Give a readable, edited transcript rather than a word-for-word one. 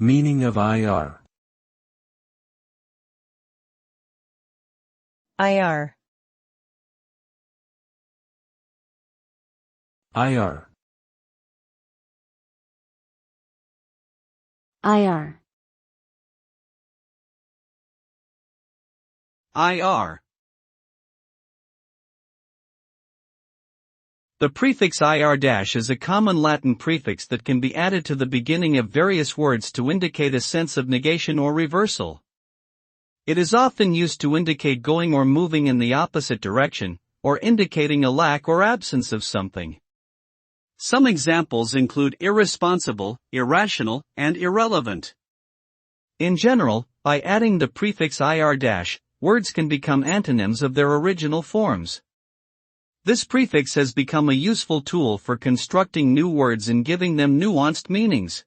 Meaning of IR. IR. IR. IR. IR. The prefix IR- is a common Latin prefix that can be added to the beginning of various words to indicate a sense of negation or reversal. It is often used to indicate going or moving in the opposite direction, or indicating a lack or absence of something. Some examples include irresponsible, irrational, and irrelevant. In general, by adding the prefix IR-, words can become antonyms of their original forms. This prefix has become a useful tool for constructing new words and giving them nuanced meanings.